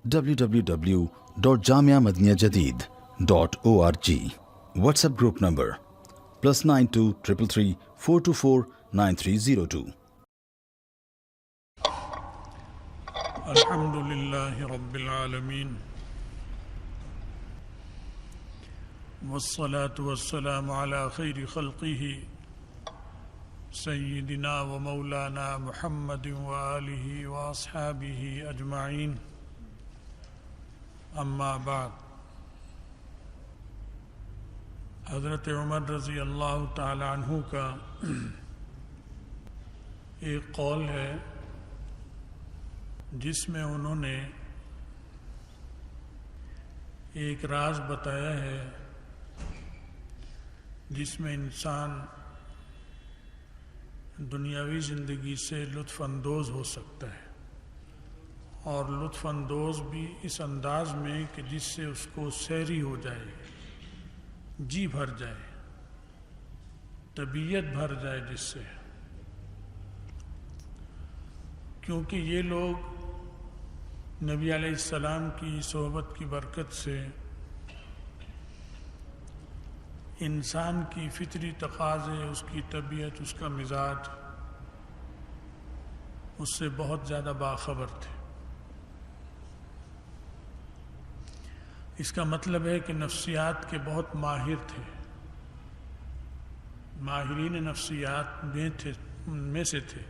www.jamiamadiniyajadid.org. WhatsApp group number +92 333 424 9302. الحمد لله رب العالمين والصلاة والسلام على خير خلقه سيدنا ومولانا محمد وآله وأصحابه أجمعين. اما بعد، حضرت عمر رضی اللہ تعالی عنہ کا ایک قول ہے جس میں انہوں نے ایک راز بتایا ہے جس میں انسان دنیاوی زندگی سے لطف اندوز ہو سکتا ہے، اور لطف اندوز بھی اس انداز میں کہ جس سے اس کو سیری ہو جائے، جی بھر جائے، طبیعت بھر جائے جس سے. کیونکہ یہ لوگ نبی علیہ السلام کی صحبت کی برکت سے انسان کی فطری تقاضے، اس کی طبیعت، اس کا مزاج، اس سے بہت زیادہ باخبر تھے. اس کا مطلب ہے کہ نفسیات کے بہت ماہر تھے، ماہرین نفسیات میں سے تھے.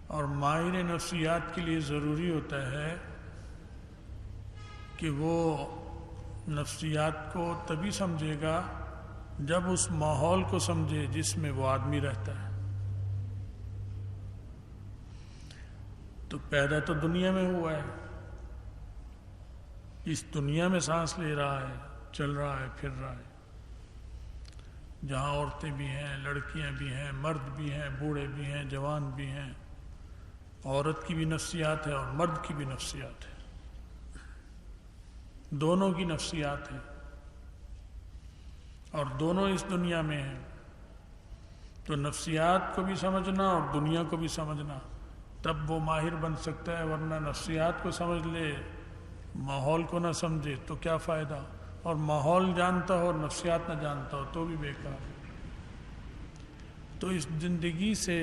اور ماہر نفسیات کے لیے ضروری ہوتا ہے کہ وہ نفسیات کو تبھی سمجھے گا جب اس ماحول کو سمجھے جس میں وہ آدمی رہتا ہے. تو پیدا تو دنیا میں ہوا ہے، اس دنیا میں سانس لے رہا ہے، چل رہا ہے، پھر رہا ہے، جہاں عورتیں بھی ہیں، لڑکیاں بھی ہیں، مرد بھی ہیں، بوڑھے بھی ہیں، جوان بھی ہیں. عورت کی بھی نفسیات ہے اور مرد کی بھی نفسیات ہے، دونوں کی نفسیات ہیں، اور دونوں اس دنیا میں ہیں. تو نفسیات کو بھی سمجھنا اور دنیا کو بھی سمجھنا، تب وہ ماہر بن سکتا ہے. ورنہ نفسیات کو سمجھ لے، ماحول کو نہ سمجھے تو کیا فائدہ؟ اور ماحول جانتا ہو اور نفسیات نہ جانتا ہو تو بھی بیکار. تو اس زندگی سے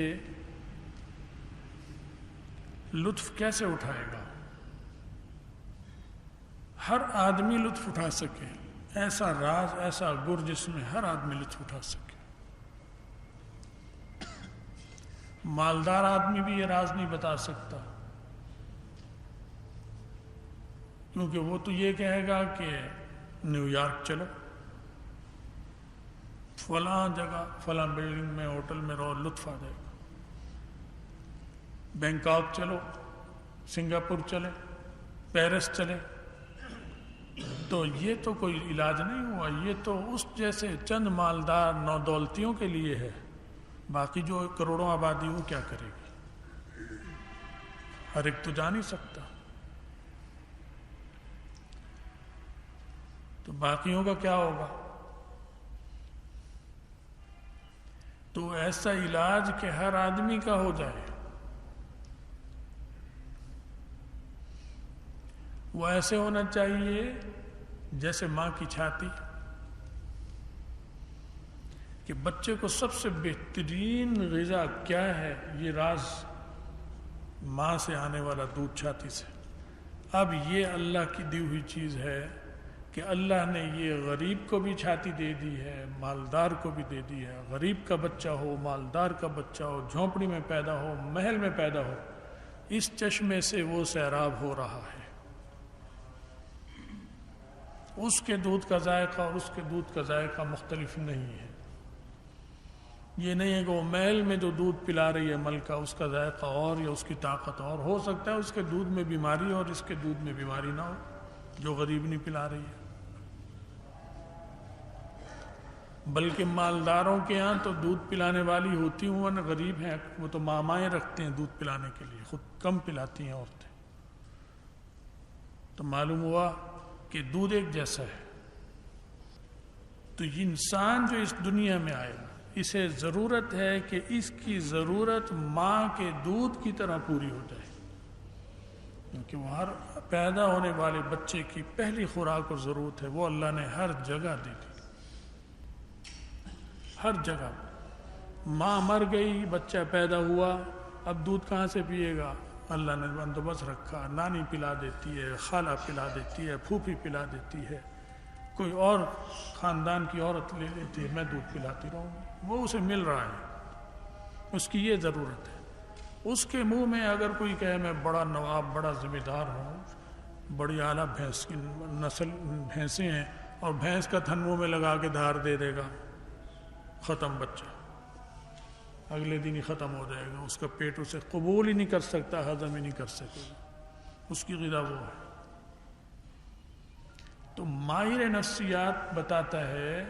لطف کیسے اٹھائے گا؟ ہر آدمی لطف اٹھا سکے، ایسا راز، ایسا گر جس میں ہر آدمی لطف اٹھا سکے. مالدار آدمی بھی یہ راز نہیں بتا سکتا، کیونکہ وہ تو یہ کہے گا کہ نیو یارک چلو، فلاں جگہ، فلاں بلڈنگ میں، ہوٹل میں رہو، لطف آ جائے گا. بینکاک چلو، سنگاپور چلے، پیرس چلے. تو یہ تو کوئی علاج نہیں ہوا، یہ تو اس جیسے چند مالدار نودولتیوں کے لیے ہے. باقی جو کروڑوں آبادی وہ کیا کرے گی؟ ہر ایک تو جا نہیں سکتا. تو باقیوں کا کیا ہوگا؟ تو ایسا علاج کہ ہر آدمی کا ہو جائے، وہ ایسے ہونا چاہیے جیسے ماں کی چھاتی، کہ بچے کو سب سے بہترین غذا کیا ہے، یہ راز ماں سے آنے والا دودھ چھاتی سے. اب یہ اللہ کی دی ہوئی چیز ہے کہ اللہ نے یہ غریب کو بھی چھاتی دے دی ہے، مالدار کو بھی دے دی ہے. غریب کا بچہ ہو، مالدار کا بچہ ہو، جھونپڑی میں پیدا ہو، محل میں پیدا ہو، اس چشمے سے وہ سیراب ہو رہا ہے. اس کے دودھ کا ذائقہ اور اس کے دودھ کا ذائقہ مختلف نہیں ہے. یہ نہیں ہے کہ وہ محل میں جو دودھ پلا رہی ہے ملکہ، اس کا ذائقہ اور یا اس کی طاقت اور. ہو سکتا ہے اس کے دودھ میں بیماری اور اس کے دودھ میں بیماری نہ ہو، جو غریب نہیں پلا رہی ہے. بلکہ مالداروں کے ہاں تو دودھ پلانے والی ہوتی ہوں، ورنہ غریب ہیں وہ تو مامائیں رکھتے ہیں دودھ پلانے کے لیے، خود کم پلاتی ہیں عورتیں. تو معلوم ہوا کہ دودھ ایک جیسا ہے. تو انسان جو اس دنیا میں آئے، اسے ضرورت ہے کہ اس کی ضرورت ماں کے دودھ کی طرح پوری ہو جائے. کہ وہ ہر پیدا ہونے والے بچے کی پہلی خوراک اور ضرورت ہے وہ اللہ نے ہر جگہ دی تھی، ہر جگہ۔ ماں مر گئی، بچہ پیدا ہوا، اب دودھ کہاں سے پیے گا؟ اللہ نے بندوبست رکھا، نانی پلا دیتی ہے، خالہ پلا دیتی ہے، پھوپھی پلا دیتی ہے، کوئی اور خاندان کی عورت لے لیتی ہے، میں دودھ پلاتی رہوں گی، وہ اسے مل رہا ہے، اس کی یہ ضرورت ہے۔ اس کے منہ میں اگر کوئی کہے میں بڑا نواب، بڑا ذمہ دار ہوں، بڑی اعلیٰ بھینس کی نسل بھینسیں ہیں، اور بھینس کا تھن منہ میں لگا کے دھار دے دے گا، ختم بچہ، اگلے دن ہی ختم ہو جائے گا، اس کا پیٹ اسے قبول ہی نہیں کر سکتا، ہضم ہی نہیں کر سکے گا، اس کی غذا وہ ہے۔ تو ماہر نفسیات بتاتا ہے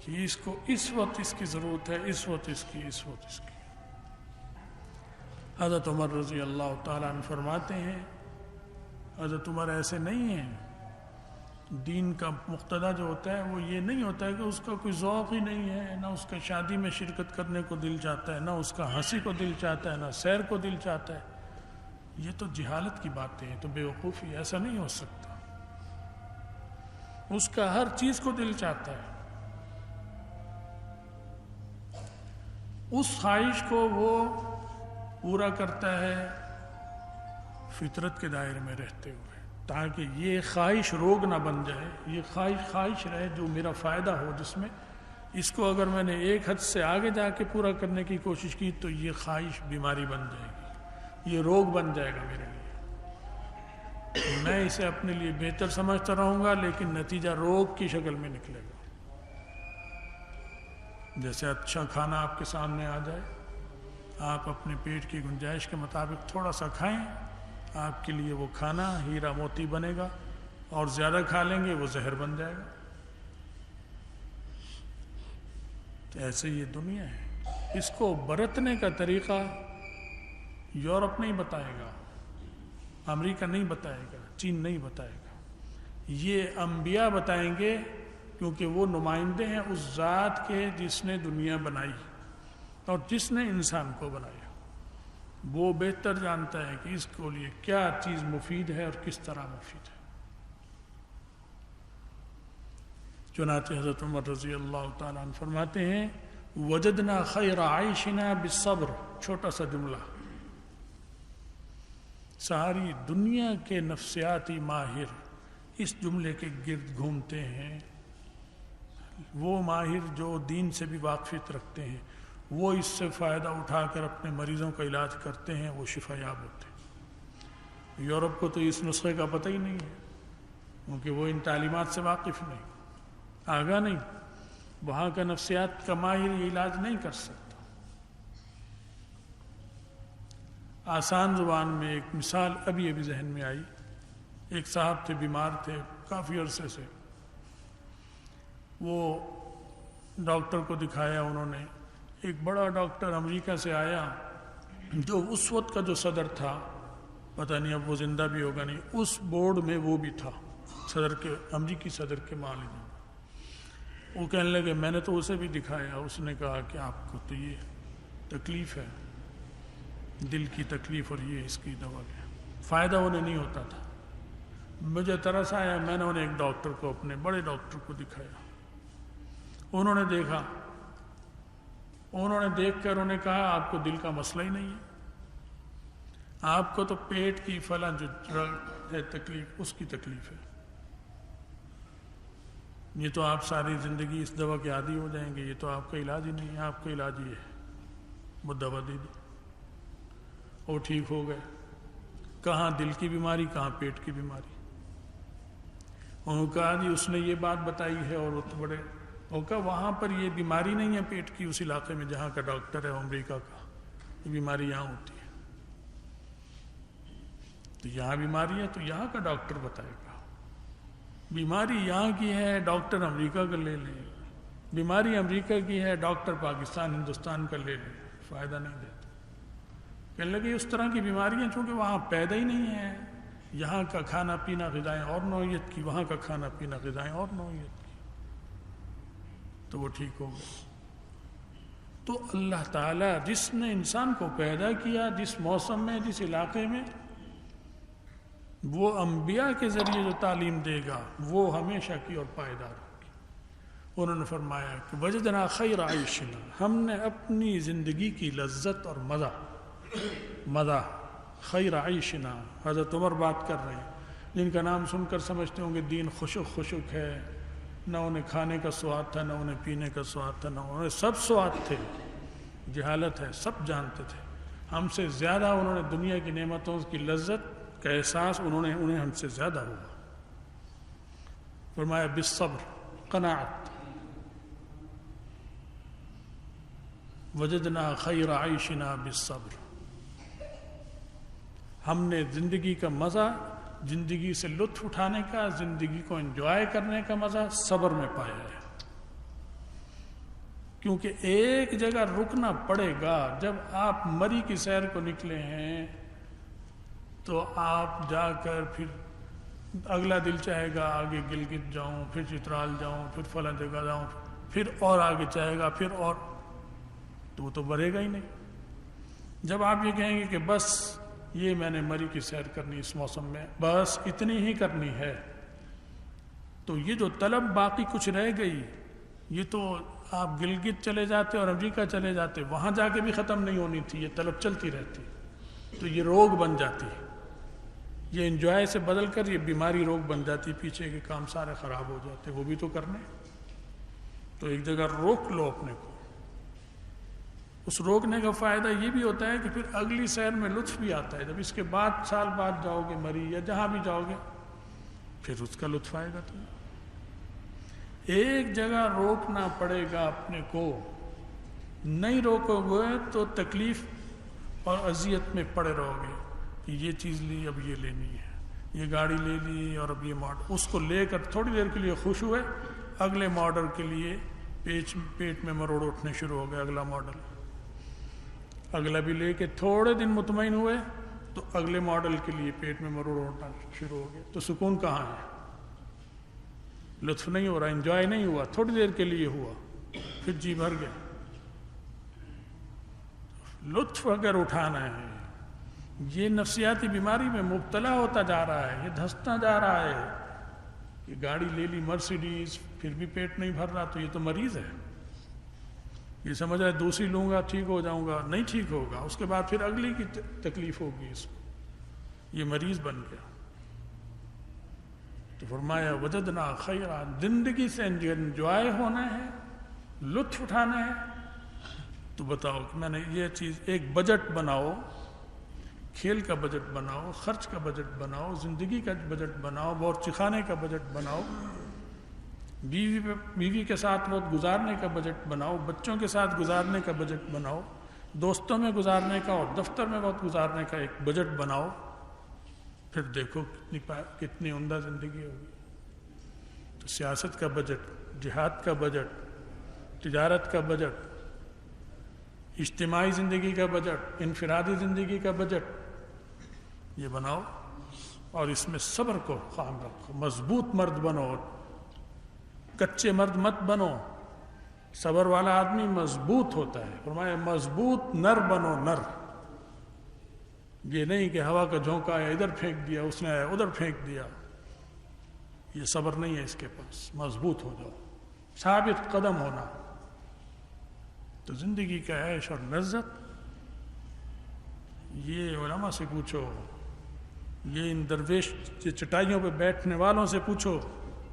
کہ اس کو اس وقت اس کی ضرورت ہے، اس وقت اس کی، اس وقت اس کی۔ حضرت عمر رضی اللہ تعالیٰ عنہ فرماتے ہیں، حضرت عمر ایسے نہیں ہیں، دین کا مقتدی جو ہوتا ہے وہ یہ نہیں ہوتا ہے کہ اس کا کوئی ذوق ہی نہیں ہے، نہ اس کا شادی میں شرکت کرنے کو دل چاہتا ہے، نہ اس کا ہنسی کو دل چاہتا ہے، نہ سیر کو دل چاہتا ہے، یہ تو جہالت کی باتیں ہیں، تو بے وقوفی، ایسا نہیں ہو سکتا۔ اس کا ہر چیز کو دل چاہتا ہے، اس خواہش کو وہ پورا کرتا ہے فطرت کے دائرے میں رہتے ہوئے، تاکہ یہ خواہش روگ نہ بن جائے، یہ خواہش رہے جو میرا فائدہ ہو، جس میں اس کو اگر میں نے ایک حد سے آگے جا کے پورا کرنے کی کوشش کی تو یہ خواہش بیماری بن جائے گی، یہ روگ بن جائے گا میرے لیے، میں اسے اپنے لیے بہتر سمجھتا رہوں گا لیکن نتیجہ روگ کی شکل میں نکلے گا۔ جیسے اچھا کھانا آپ کے سامنے آ جائے، آپ اپنے پیٹ کی گنجائش کے مطابق تھوڑا سا کھائیں، آپ کے لیے وہ کھانا ہیرا موتی بنے گا، اور زیادہ کھا لیں گے وہ زہر بن جائے گا۔ تو ایسے یہ دنیا ہے، اس کو برتنے کا طریقہ یورپ نہیں بتائے گا، امریکہ نہیں بتائے گا، چین نہیں بتائے گا، یہ انبیاء بتائیں گے، کیونکہ وہ نمائندے ہیں اس ذات کے جس نے دنیا بنائی اور جس نے انسان کو بنایا۔ وہ بہتر جانتا ہے کہ اس کو لیے کیا چیز مفید ہے اور کس طرح مفید ہے۔ چنانچہ حضرت عمر رضی اللہ تعالیٰ عنہ فرماتے ہیں، وجدنا خیر عیشنا بالصبر، چھوٹا سا جملہ، ساری دنیا کے نفسیاتی ماہر اس جملے کے گرد گھومتے ہیں، وہ ماہر جو دین سے بھی واقفیت رکھتے ہیں، وہ اس سے فائدہ اٹھا کر اپنے مریضوں کا علاج کرتے ہیں، وہ شفا یاب ہوتے ہیں۔ یورپ کو تو اس نسخے کا پتہ ہی نہیں ہے، کیونکہ وہ ان تعلیمات سے واقف نہیں، آگاہ نہیں، وہاں کا نفسیات کا ماہر یہ علاج نہیں کر سکتا۔ آسان زبان میں ایک مثال ابھی ذہن میں آئی، ایک صاحب تھے، بیمار تھے کافی عرصے سے، وہ ڈاکٹر کو دکھایا انہوں نے، ایک بڑا ڈاکٹر امریکہ سے آیا جو اس وقت کا جو صدر تھا، پتہ نہیں اب وہ زندہ بھی ہوگا نہیں، اس بورڈ میں وہ بھی تھا، صدر کے، امریکی صدر کے معالجے۔ وہ کہنے لگے میں نے تو اسے بھی دکھایا، اس نے کہا کہ آپ کو تو یہ تکلیف ہے، دل کی تکلیف، اور یہ اس کی دوا ہے، فائدہ انہیں نہیں ہوتا تھا۔ مجھے ترس آیا، میں نے انہیں ایک ڈاکٹر کو، اپنے بڑے ڈاکٹر کو دکھایا، انہوں نے دیکھا، انہوں نے دیکھ کر انہوں نے کہا آپ کو دل کا مسئلہ ہی نہیں ہے، آپ کو تو پیٹ کی فلاں جو ہے تکلیف، اس کی تکلیف ہے، یہ تو آپ ساری زندگی اس دوا کے عادی ہو جائیں گے، یہ تو آپ کا علاج ہی نہیں ہے، آپ کا علاج یہ ہے۔ وہ دوا دے دی، وہ ٹھیک ہو گئے، کہاں دل کی بیماری، کہاں پیٹ کی بیماری۔ انہوں نے کہا جی اس نے یہ بات بتائی ہے، اور وہ تو بڑے، وہ کہا وہاں پر یہ بیماری نہیں ہے پیٹ کی، اس علاقے میں جہاں کا ڈاکٹر ہے امریکہ کا، یہ بیماری یہاں ہوتی ہے، تو یہاں بیماری ہے تو یہاں کا ڈاکٹر بتائے گا، بیماری یہاں کی ہے ڈاکٹر امریکہ کا لے لیں، بیماری امریکہ کی ہے ڈاکٹر پاکستان ہندوستان کا لے لیں، فائدہ نہیں دیتا۔ کہنے لگے اس طرح کی بیماریاں چونکہ وہاں پیدا ہی نہیں ہیں، یہاں کا کھانا پینا غذائیں اور نوعیت کی، وہاں کا کھانا پینا غذائیں اور نوعیت کی، تو وہ ٹھیک ہو گئے۔ تو اللہ تعالیٰ جس نے انسان کو پیدا کیا، جس موسم میں، جس علاقے میں، وہ انبیاء کے ذریعے جو تعلیم دے گا وہ ہمیشہ کی اور پائیدار ہوگی. انہوں نے فرمایا کہ وجدنا خیر عیشنا، ہم نے اپنی زندگی کی لذت اور مزہ خیر عیشنا. حضرت عمر بات کر رہے ہیں، جن کا نام سن کر سمجھتے ہوں گے دین خشک ہے، نہ انہیں کھانے کا سواد تھا، نہ انہیں پینے کا سواد تھا، نہ انہیں سب سواد تھے. جہالت ہے، سب جانتے تھے. ہم سے زیادہ انہوں نے دنیا کی نعمتوں کی لذت کا احساس انہیں ہم سے زیادہ ہوا. فرمایا بالصبر، قناعت. وجدنا خیر عیشنا بالصبر، ہم نے زندگی کا مزہ، زندگی سے لطف اٹھانے کا، زندگی کو انجوائے کرنے کا مزہ صبر میں پایا ہے. کیونکہ ایک جگہ رکنا پڑے گا. جب آپ مری کی سیر کو نکلے ہیں تو آپ جا کر پھر اگلا دل چاہے گا آگے گلگت جاؤں، پھر چترال جاؤں، پھر فلاں جگہ جاؤں، پھر اور آگے چاہے گا، پھر اور، تو وہ تو بڑھے گا ہی نہیں. جب آپ یہ کہیں گے کہ بس یہ میں نے مری کی سیر کرنی اس موسم میں، بس اتنی ہی کرنی ہے، تو یہ جو طلب باقی کچھ رہ گئی، یہ تو آپ گلگت چلے جاتے اور امریکہ چلے جاتے، وہاں جا کے بھی ختم نہیں ہونی تھی، یہ طلب چلتی رہتی. تو یہ روگ بن جاتی ہے، یہ انجوائے سے بدل کر یہ بیماری روگ بن جاتی. پیچھے کے کام سارے خراب ہو جاتے، وہ بھی تو کرنے. تو ایک جگہ روک لو اپنے کو. اس روکنے کا فائدہ یہ بھی ہوتا ہے کہ پھر اگلی سیر میں لطف بھی آتا ہے. جب اس کے بعد سال بعد جاؤ گے مری یا جہاں بھی جاؤ گے، پھر اس کا لطف آئے گا. تمہیں ایک جگہ روکنا پڑے گا اپنے کو. نہیں روکو گے تو تکلیف اور اذیت میں پڑے رہو گے کہ یہ چیز لی، اب یہ لینی ہے، یہ گاڑی لے لی اور اب یہ ماڈل. اس کو لے کر تھوڑی دیر کے لیے خوش ہوئے، اگلے ماڈل کے لیے پیٹ میں مروڑ اٹھنے شروع ہو گئے. اگلا ماڈل، اگلا بھی لے کے تھوڑے دن مطمئن ہوئے تو اگلے ماڈل کے لیے پیٹ میں مروڑ اٹھنا شروع ہو گیا. تو سکون کہاں ہے؟ لطف نہیں ہو رہا، انجوائے نہیں ہوا، تھوڑی دیر کے لیے ہوا، پھر جی بھر گیا. لطف اگر اٹھانا ہے، یہ نفسیاتی بیماری میں مبتلا ہوتا جا رہا ہے، یہ دھستا جا رہا ہے. یہ گاڑی لے لی مرسیڈیز، پھر بھی پیٹ نہیں بھر رہا، تو یہ تو مریض ہے. یہ سمجھ رہا ہے دوسری لوں گا ٹھیک ہو جاؤں گا، نہیں ٹھیک ہوگا، اس کے بعد پھر اگلی کی تکلیف ہوگی اس کو. یہ مریض بن گیا. تو فرمایا وجدنا خیرا، زندگی سے انجوائے ہونا ہے، لطف اٹھانا ہے. تو بتاؤ کہ میں نے یہ چیز، ایک بجٹ بناؤ، کھیل کا بجٹ بناؤ، خرچ کا بجٹ بناؤ، زندگی کا بجٹ بناؤ، بورچی خانے کا بجٹ بناؤ، بیوی کے ساتھ وقت گزارنے کا بجٹ بناؤ، بچوں کے ساتھ گزارنے کا بجٹ بناؤ، دوستوں میں گزارنے کا اور دفتر میں وقت گزارنے کا ایک بجٹ بناؤ. پھر دیکھو کتنی عمدہ زندگی ہوگی. تو سیاست کا بجٹ، جہاد کا بجٹ، تجارت کا بجٹ، اجتماعی زندگی کا بجٹ، انفرادی زندگی کا بجٹ، یہ بناؤ اور اس میں صبر کو قائم رکھو. مضبوط مرد بنو، کچے مرد مت بنو. صبر والا آدمی مضبوط ہوتا ہے. فرمایا مضبوط نر بنو، نر. یہ نہیں کہ ہوا کا جھونکا آیا ادھر پھینک دیا، اس نے آیا ادھر پھینک دیا. یہ صبر نہیں ہے اس کے پاس. مضبوط ہو جاؤ، ثابت قدم ہونا. تو زندگی کا عیش اور لذت، یہ علماء سے پوچھو، یہ ان درویش چٹائیوں پہ بیٹھنے والوں سے پوچھو.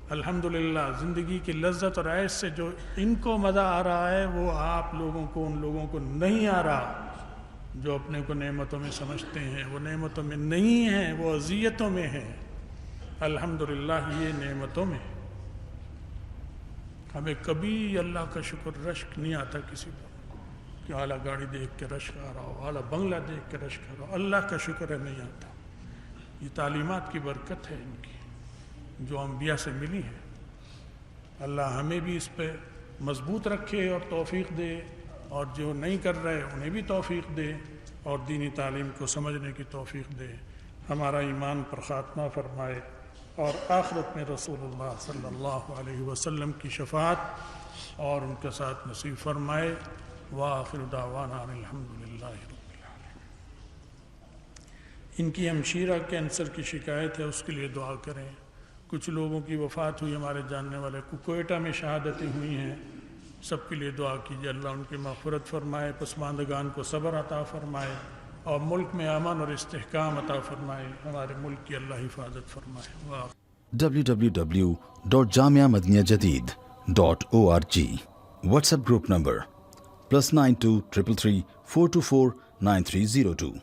الحمدللہ زندگی کی لذت اور عیش سے جو ان کو مزہ آ رہا ہے، وہ آپ لوگوں کو، ان لوگوں کو نہیں آ رہا جو اپنے کو نعمتوں میں سمجھتے ہیں. وہ نعمتوں میں نہیں ہیں، وہ اذیتوں میں ہیں. الحمدللہ یہ نعمتوں میں. ہمیں کبھی اللہ کا شکر رشک نہیں آتا کسی پر کہ اعلیٰ گاڑی دیکھ کے رشک آ رہا ہو، اعلیٰ بنگلہ دیکھ کے رشک آ رہا ہو. اللہ کا شکر ہے نہیں آتا. یہ تعلیمات کی برکت ہے ان کی جو انبیاء سے ملی ہے. اللہ ہمیں بھی اس پہ مضبوط رکھے اور توفیق دے، اور جو نہیں کر رہے انہیں بھی توفیق دے اور دینی تعلیم کو سمجھنے کی توفیق دے. ہمارا ایمان پر خاتمہ فرمائے اور آخرت میں رسول اللہ صلی اللہ علیہ وسلم کی شفاعت اور ان کے ساتھ نصیب فرمائے. وآخر دعوانا الحمدللہ رب العالمین. ان کی ہمشیرہ کینسر کی شکایت ہے، اس کے لیے دعا کریں۔ کچھ لوگوں کی وفات ہوئی ہمارے جاننے والے، کوئٹہ میں شہادتیں ہوئی ہیں، سب کے لیے دعا کیجیے، اللہ ان کی مغفرت فرمائے، پسماندگان کو صبر عطا فرمائے، اور ملک میں امن اور استحکام عطا فرمائے، ہمارے ملک کی اللہ حفاظت فرمائے۔ www.jamiamadiniyajadid.org WhatsApp group number +92 333 424 9302